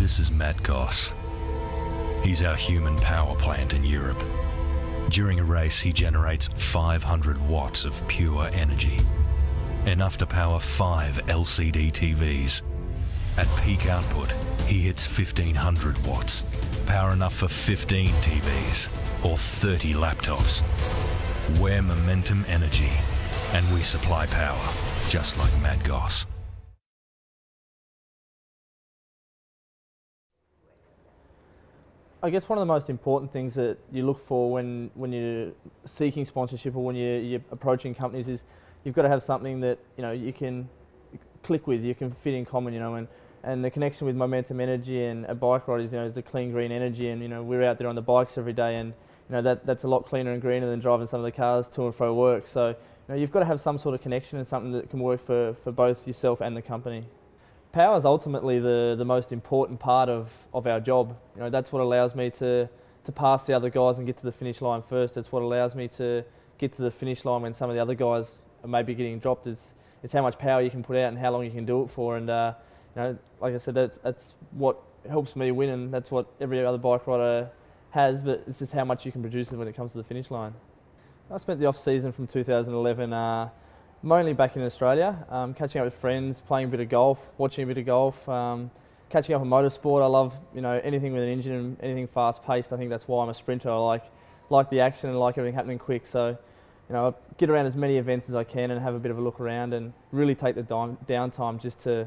This is Matt Goss. He's our human power plant in Europe. During a race, he generates 500 watts of pure energy, enough to power 5 LCD TVs. At peak output, he hits 1500 watts, power enough for 15 TVs or 30 laptops. We're Momentum Energy, and we supply power, just like Matt Goss. I guess one of the most important things that you look for when you're seeking sponsorship or when you're approaching companies is you've got to have something that you can click with, you can fit in common, and the connection with Momentum Energy and a bike ride is the clean green energy, and we're out there on the bikes every day, and that's a lot cleaner and greener than driving some of the cars to and fro work. So you've got to have some sort of connection and something that can work for both yourself and the company. Power is ultimately the most important part of our job. That's what allows me to pass the other guys and get to the finish line first. It's what allows me to get to the finish line when some of the other guys are maybe getting dropped. It's how much power you can put out and how long you can do it for. And like I said, that's what helps me win, and that's what every other bike rider has. But it's just how much you can produce when it comes to the finish line. I spent the off season from 2011. Mainly back in Australia, catching up with friends, playing a bit of golf, watching a bit of golf, catching up on motorsport. I love anything with an engine and anything fast paced. I think that's why I'm a sprinter. I like the action and like everything happening quick. So I get around as many events as I can and have a bit of a look around and really take the downtime just to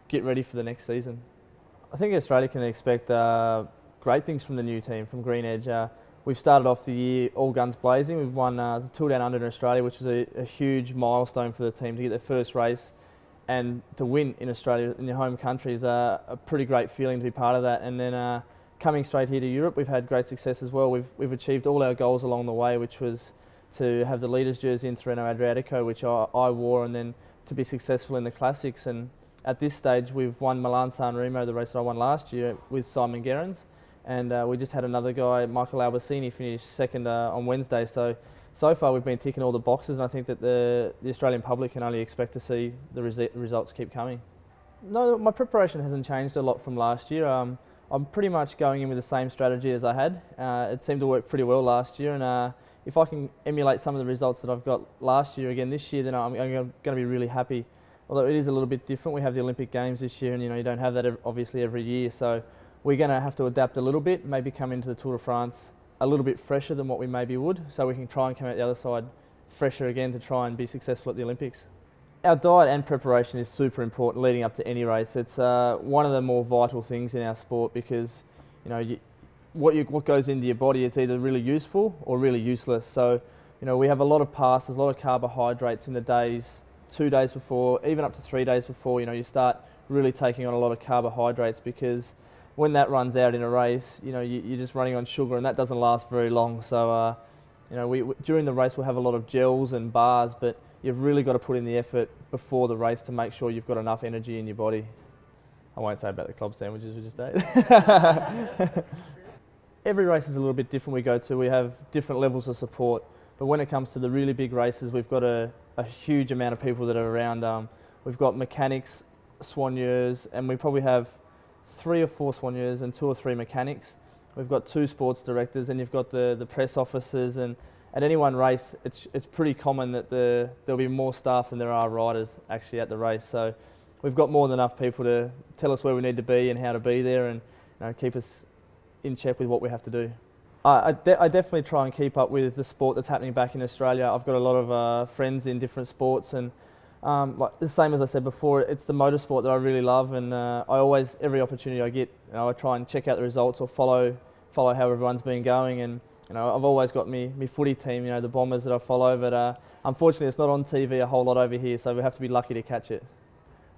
get ready for the next season. I think Australia can expect great things from the new team, from Green Edge. We've started off the year all guns blazing. We've won the Tour Down Under in Australia, which was a huge milestone for the team to get their first race, and to win in Australia, in your home country, is a pretty great feeling to be part of that. And then coming straight here to Europe, we've had great success as well. We've achieved all our goals along the way, which was to have the leaders jersey in Tirreno Adriatico, which I wore, and then to be successful in the classics. And at this stage, we've won Milan-San Remo, the race that I won last year, with Simon Gerrans. And we just had another guy, Michael Albertini, finish second on Wednesday. So far we've been ticking all the boxes, and I think that the Australian public can only expect to see the results keep coming. No, my preparation hasn't changed a lot from last year. I'm pretty much going in with the same strategy as I had. It seemed to work pretty well last year, and if I can emulate some of the results that I've got last year again this year, then I'm going to be really happy. Although it is a little bit different. We have the Olympic Games this year, and you don't have that obviously every year. So we're going to have to adapt a little bit, maybe come into the Tour de France a little bit fresher than what we maybe would, so we can try and come out the other side fresher again to try and be successful at the Olympics. Our diet and preparation is super important leading up to any race. It's one of the more vital things in our sport, because what goes into your body, it's either really useful or really useless. So we have a lot of passes, a lot of carbohydrates in the days, 2 days before, even up to 3 days before. You start really taking on a lot of carbohydrates, because when that runs out in a race, you're just running on sugar, and that doesn't last very long. So, during the race we'll have a lot of gels and bars, but you've really got to put in the effort before the race to make sure you've got enough energy in your body. I won't say about the club sandwiches we just ate. Every race is a little bit different we go to. We have different levels of support, but when it comes to the really big races, we've got a huge amount of people that are around. We've got mechanics, soigneurs, and we probably have 3 or 4 soigneurs and 2 or 3 mechanics. We've got 2 sports directors, and you've got the press officers, and at any one race it's pretty common that there'll be more staff than there are riders actually at the race. So we've got more than enough people to tell us where we need to be and how to be there, and keep us in check with what we have to do. I definitely try and keep up with the sport that's happening back in Australia. I've got a lot of friends in different sports, and like the same as I said before, it's the motorsport that I really love, and I always, every opportunity I get, I try and check out the results or follow how everyone's been going. And I've always got me footy team, the Bombers, that I follow, but unfortunately it's not on TV a whole lot over here, so we have to be lucky to catch it.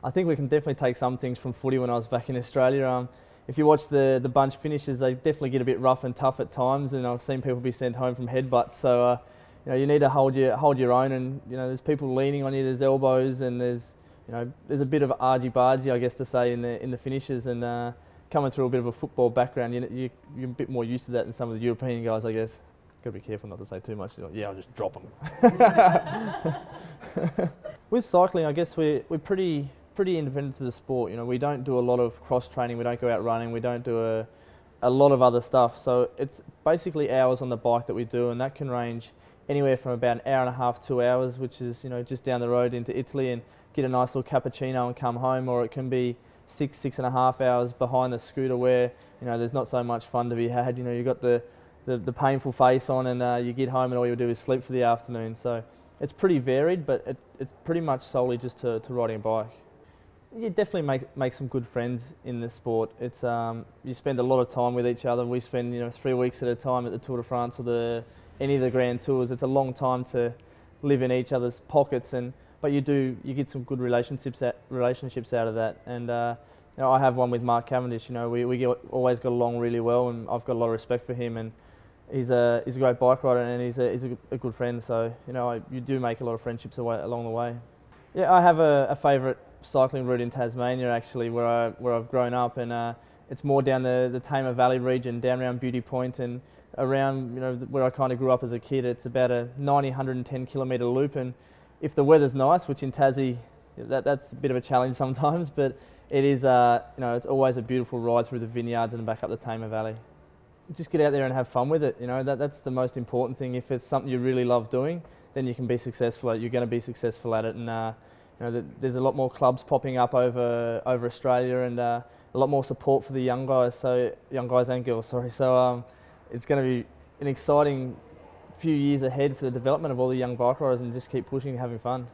I think we can definitely take some things from footy when I was back in Australia. If you watch the bunch finishes, they definitely get a bit rough and tough at times, and I've seen people be sent home from headbutts. So you need to hold your own, and there's people leaning on you, there's elbows, and there's a bit of argy-bargy, I guess to say, in the finishes. And coming through a bit of a football background, you're a bit more used to that than some of the European guys, I guess. Got to be careful not to say too much. Yeah, I'll just drop them. With cycling, I guess we're pretty pretty independent to the sport. You know, we don't do a lot of cross training. We don't go out running. We don't do a lot of other stuff. So it's basically hours on the bike that we do, and that can range anywhere from about an hour and a half, 2 hours, which is, you know, just down the road into Italy and get a nice little cappuccino and come home, or it can be 6.5 hours behind the scooter where, you know, there's not so much fun to be had. You know, you've got the painful face on, and you get home and all you do is sleep for the afternoon. So it's pretty varied, but it's pretty much solely just to riding a bike. You definitely make some good friends in the sport. It's you spend a lot of time with each other. We spend, you know, 3 weeks at a time at the Tour de France or any of the Grand Tours. It's a long time to live in each other's pockets, but you get some good relationships out of that. And you know, I have one with Mark Cavendish. You know, we always got along really well, and I've got a lot of respect for him. And he's a great bike rider, and he's a good friend. So, you know, you do make a lot of friendships along the way. Yeah, I have a favourite cycling route in Tasmania, actually, where I've grown up, and it's more down the Tamar Valley region, down around Beauty Point and around, you know, where I kind of grew up as a kid. It's about a 110 kilometre loop, and if the weather's nice, which in Tassie, that's a bit of a challenge sometimes, but it is, you know, it's always a beautiful ride through the vineyards and back up the Tamar Valley. Just get out there and have fun with it. You know, that's the most important thing. If it's something you really love doing, then you can be successful at it. You're going to be successful at it, and you know, there's a lot more clubs popping up over Australia, and a lot more support for the young guys and girls. Sorry. So it's going to be an exciting few years ahead for the development of all the young bike riders, and just keep pushing and having fun.